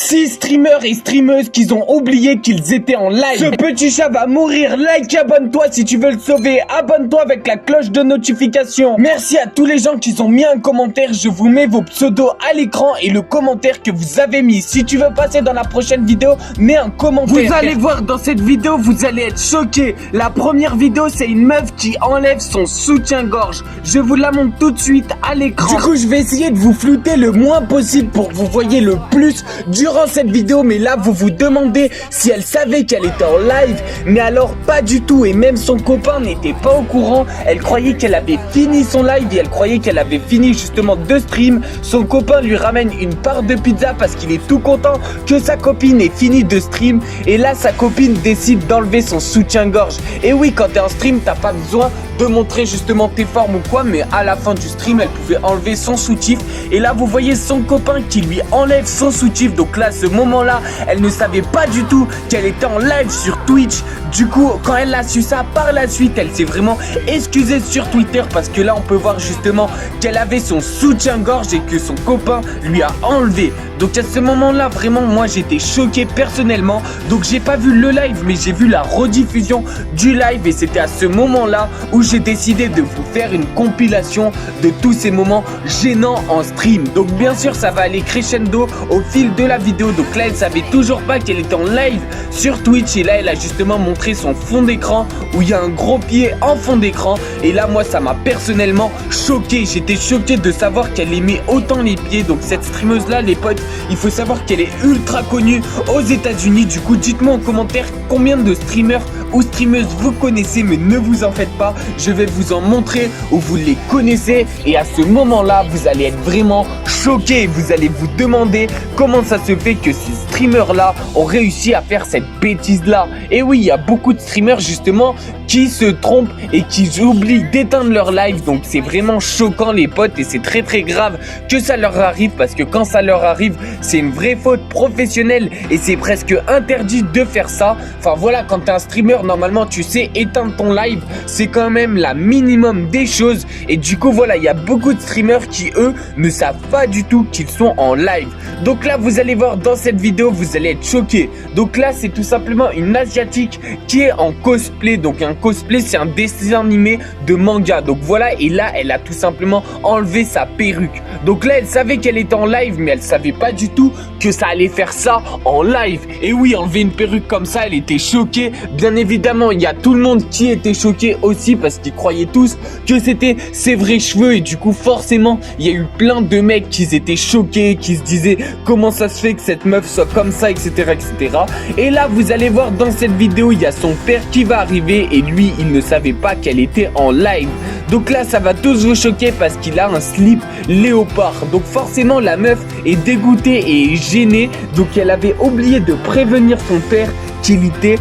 6 streamers et streameuses qui ont oublié qu'ils étaient en live. Ce petit chat va mourir. Like, abonne-toi si tu veux le sauver. Abonne-toi avec la cloche de notification. Merci à tous les gens qui ont mis un commentaire. Je vous mets vos pseudos à l'écran et le commentaire que vous avez mis. Si tu veux passer dans la prochaine vidéo, mets un commentaire. Vous allez voir dans cette vidéo, vous allez être choqués. La première vidéo, c'est une meuf qui enlève son soutien-gorge. Je vous la montre tout de suite à l'écran. Du coup, je vais essayer de vous flouter le moins possible pour que vous voyez le plus durant cette vidéo. Mais là, vous vous demandez si elle savait qu'elle était en live. Mais alors, pas du tout. Et même son copain n'était pas au courant. Elle croyait qu'elle avait fini son live et elle croyait qu'elle avait fini justement de stream. Son copain lui ramène une part de pizza parce qu'il est tout content que sa copine ait fini de stream. Et là, sa copine décide d'enlever son soutien-gorge. Et oui, quand t'es en stream, t'as pas besoin de montrer justement tes formes ou quoi, mais à la fin du stream, elle pouvait enlever son soutif. Et là, vous voyez son copain qui lui enlève son soutif. Donc là, à ce moment-là, elle ne savait pas du tout qu'elle était en live sur Twitch. Du coup, quand elle a su ça, par la suite, elle s'est vraiment excusée sur Twitter parce que là, on peut voir justement qu'elle avait son soutien-gorge et que son copain lui a enlevé. Donc à ce moment-là, vraiment, moi, j'étais choqué personnellement. Donc j'ai pas vu le live, mais j'ai vu la rediffusion du live et c'était à ce moment-là où j'ai décidé de vous faire une compilation de tous ces moments gênants en stream. Donc bien sûr, ça va aller crescendo au fil de la vidéo. Donc là, elle savait toujours pas qu'elle était en live sur Twitch et là, elle a justement montré son fond d'écran où il y a un gros pied en fond d'écran. Et là, moi, ça m'a personnellement choqué. J'étais choqué de savoir qu'elle aimait autant les pieds. Donc cette streameuse-là, les potes, il faut savoir qu'elle est ultra connue aux États-Unis. Du coup, dites-moi en commentaire combien de streamers ou streameuses vous connaissez, mais ne vous en faites pas, je vais vous en montrer où vous les connaissez et à ce moment-là, vous allez être vraiment choqués. Vous allez vous demander comment ça se fait que ces streamers-là ont réussi à faire cette bêtise-là. Et oui, il y a beaucoup de streamers justement qui se trompent et qui oublient d'éteindre leur live. Donc c'est vraiment choquant les potes et c'est très très grave que ça leur arrive parce que quand ça leur arrive, c'est une vraie faute professionnelle et c'est presque interdit de faire ça. Enfin voilà, quand t'es un streamer, normalement tu sais éteindre ton live, c'est quand même la minimum des choses. Et du coup voilà, il y a beaucoup de streamers qui eux ne savent pas du tout qu'ils sont en live. Donc là vous allez voir dans cette vidéo, vous allez être choqués. Donc là c'est tout simplement une asiatique qui est en cosplay. Donc un cosplay c'est un dessin animé de manga. Donc voilà, et là elle a tout simplement enlevé sa perruque. Donc là elle savait qu'elle était en live, mais elle savait pas du tout que ça allait faire ça en live. Et oui, enlever une perruque comme ça, elle était choquée. Bien évidemment, il y a tout le monde qui était choqué aussi parce qu'ils croyaient tous que c'était ses vrais cheveux. Et du coup, forcément, il y a eu plein de mecs qui étaient choqués, qui se disaient comment ça se fait que cette meuf soit comme ça, etc., etc. Et là, vous allez voir dans cette vidéo, il y a son père qui va arriver et lui, il ne savait pas qu'elle était en live. Donc là, ça va tous vous choquer parce qu'il a un slip léopard. Donc forcément, la meuf est dégoûtée et gênée. Donc elle avait oublié de prévenir son père qu'il était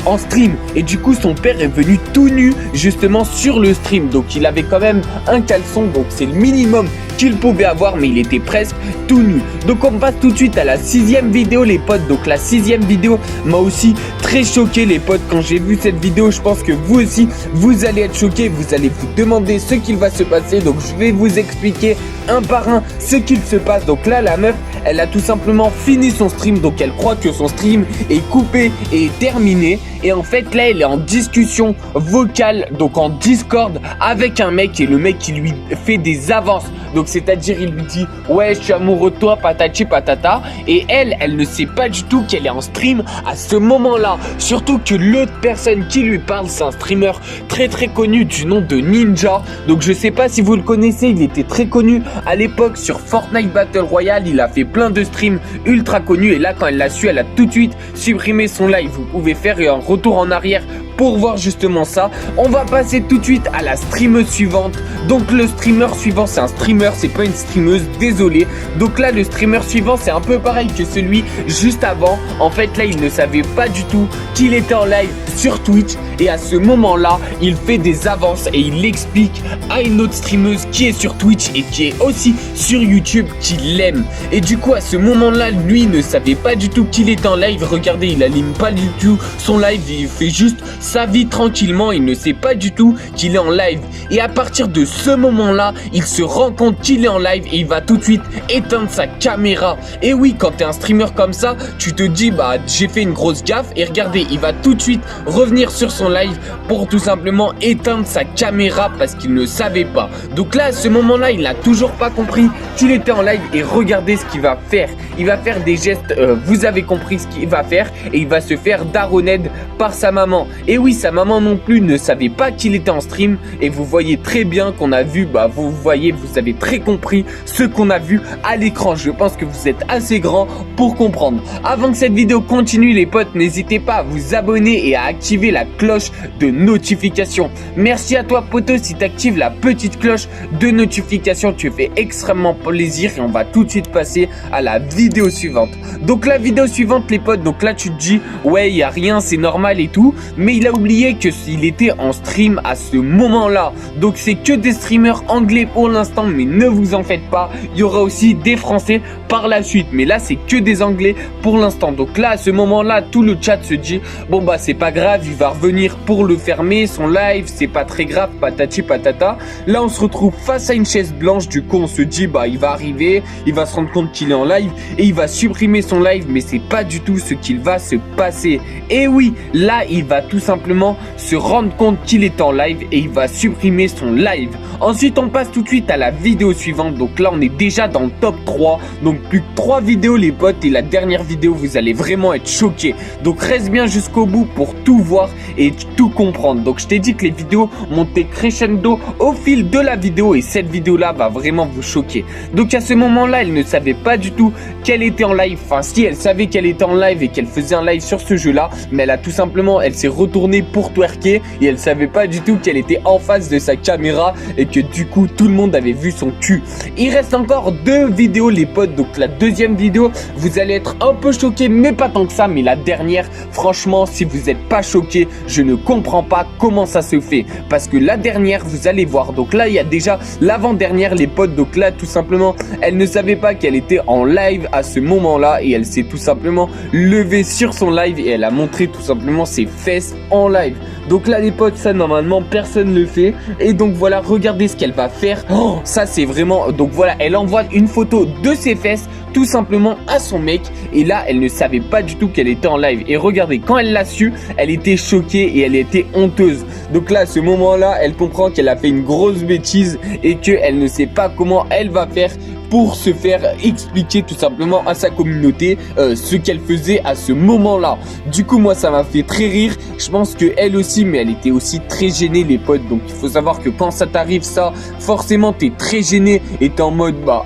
en stream. Et du coup, son père est venu tout nu justement sur le stream. Donc il avait quand même un caleçon. Donc c'est le minimum qu'il pouvait avoir, mais il était presque tout nu. Donc on passe tout de suite à la 6e vidéo les potes. Donc la 6e vidéo m'a aussi très choqué les potes. Quand j'ai vu cette vidéo, je pense que vous aussi vous allez être choqués. Vous allez vous demander ce qu'il va se passer. Donc je vais vous expliquer un par un ce qu'il se passe. Donc là la meuf, elle a tout simplement fini son stream. Donc elle croit que son stream est coupé et terminé. Et en fait là elle est en discussion vocale, donc en Discord avec un mec. Et le mec qui lui fait des avances. Donc c'est-à-dire il lui dit ouais je suis amoureux de toi patati patata. Et elle ne sait pas du tout qu'elle est en stream à ce moment-là. Surtout que l'autre personne qui lui parle, c'est un streamer très très connu du nom de Ninja. Donc je sais pas si vous le connaissez, il était très connu à l'époque sur Fortnite Battle Royale. Il a fait plein de streams ultra connus. Et là quand elle l'a su, elle a tout de suite supprimé son live. Vous pouvez faire un retour en arrière pour voir justement ça. On va passer tout de suite à la streameuse suivante. Donc le streamer suivant, c'est un streamer, c'est pas une streameuse, désolé. Donc là le streamer suivant, c'est un peu pareil que celui juste avant. En fait là il ne savait pas du tout qu'il était en live sur Twitch. et à ce moment-là, il fait des avances et il explique à une autre streameuse qui est sur Twitch et qui est aussi sur YouTube qu'il l'aime. Et du coup, à ce moment-là, lui ne savait pas du tout qu'il était en live. Regardez, il allume pas du tout son live, il fait juste sa vie tranquillement, il ne sait pas du tout qu'il est en live. Et à partir de ce moment-là, il se rend compte qu'il est en live et il va tout de suite éteindre sa caméra. Et oui, quand t'es un streamer comme ça, tu te dis bah j'ai fait une grosse gaffe et regardez, il va tout de suite revenir sur son live pour tout simplement éteindre sa caméra parce qu'il ne savait pas. Donc là, à ce moment-là, il n'a toujours pas compris qu'il était en live et regardez ce qu'il va faire. Il va faire des gestes, vous avez compris ce qu'il va faire et il va se faire daroned par sa maman. Et oui, sa maman non plus ne savait pas qu'il était en stream et vous voyez très bien qu'on a vu, bah vous voyez, vous avez très compris ce qu'on a vu à l'écran. Je pense que vous êtes assez grand pour comprendre. Avant que cette vidéo continue les potes, n'hésitez pas à vous abonner et à activer la cloche de notification. Merci à toi poto si tu actives la petite cloche de notification, tu fais extrêmement plaisir et on va tout de suite passer à la vidéo suivante. Donc la vidéo suivante les potes, donc là tu te dis ouais il y a rien, c'est normal et tout, mais il a oublié que s'il était en stream à ce moment-là. Donc c'est que des streamers anglais pour l'instant, mais ne vous en faites pas, il y aura aussi des français par la suite, mais là c'est que des anglais pour l'instant. Donc là à ce moment-là, tout le chat se dit bon bah c'est pas grave, il va revenir pour le fermer son live, c'est pas très grave, patati patata. Là on se retrouve face à une chaise blanche, du coup on se dit bah il va arriver, il va se rendre compte qu'il est en live et il va supprimer son live, mais c'est pas du tout ce qu'il va se passer. Et oui, là il va tout simplement se rendre compte qu'il est en live et il va supprimer son live. Ensuite on passe tout de suite à la vidéo suivante. Donc là on est déjà dans le top 3, donc plus que 3 vidéos les potes, et la dernière vidéo vous allez vraiment être choqués. Donc reste bien jusqu'au bout pour tout voir et tout comprendre. Donc je t'ai dit que les vidéos montaient crescendo au fil de la vidéo et cette vidéo là va vraiment vous choquer. Donc à ce moment là elle ne savait pas du tout qu'elle était en live, enfin si elle savait qu'elle était en live et qu'elle faisait un live sur ce jeu là, mais elle a tout simplement, elle s'est retournée pour twerker et elle savait pas du tout qu'elle était en face de sa caméra et que du coup tout le monde avait vu son cul. Il reste encore 2 vidéos les potes, donc la deuxième vidéo vous allez être un peu choqués mais pas tant que ça, mais la dernière franchement si vous n'êtes pas choqués je ne comprends pas comment ça se fait, parce que la dernière vous allez voir, donc là il y a déjà l'avant-dernière les potes. Donc là tout simplement elle ne savait pas qu'elle était en live à ce moment là et elle s'est tout simplement levée sur son live et elle a montré tout simplement ses fesses en live. Donc là les potes, ça normalement personne ne le fait. Et donc voilà, regardez ce qu'elle va faire. Oh, ça c'est vraiment, donc voilà, elle envoie une photo de ses fesses tout simplement à son mec. Et là elle ne savait pas du tout qu'elle était en live. Et regardez, quand elle l'a su, elle était choquée et elle était honteuse. Donc là à ce moment là, elle comprend qu'elle a fait une grosse bêtise et qu'elle ne sait pas comment elle va faire pour se faire expliquer tout simplement à sa communauté ce qu'elle faisait à ce moment-là. Du coup, moi, ça m'a fait très rire. Je pense que elle aussi, mais elle était aussi très gênée, les potes. Donc, il faut savoir que quand ça t'arrive, ça, forcément, t'es très gêné et t'es en mode, bah,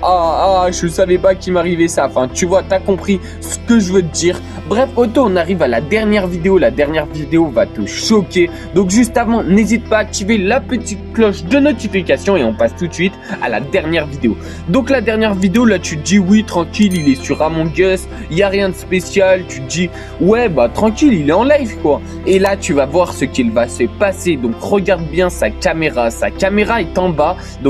je savais pas qu'il m'arrivait ça. Enfin, tu vois, t'as compris ce que je veux te dire. Bref, Otto, on arrive à la dernière vidéo. La dernière vidéo va te choquer. Donc, juste avant, n'hésite pas à activer la petite cloche de notification et on passe tout de suite à la dernière vidéo. Donc, la dernière vidéo, là, tu te dis, oui, tranquille, il est sur Among Us, il n'y a rien de spécial. Tu te dis, ouais, bah, tranquille, il est en live, quoi. Et là, tu vas voir ce qu'il va se passer. Donc, regarde bien sa caméra. Sa caméra est en bas. Donc,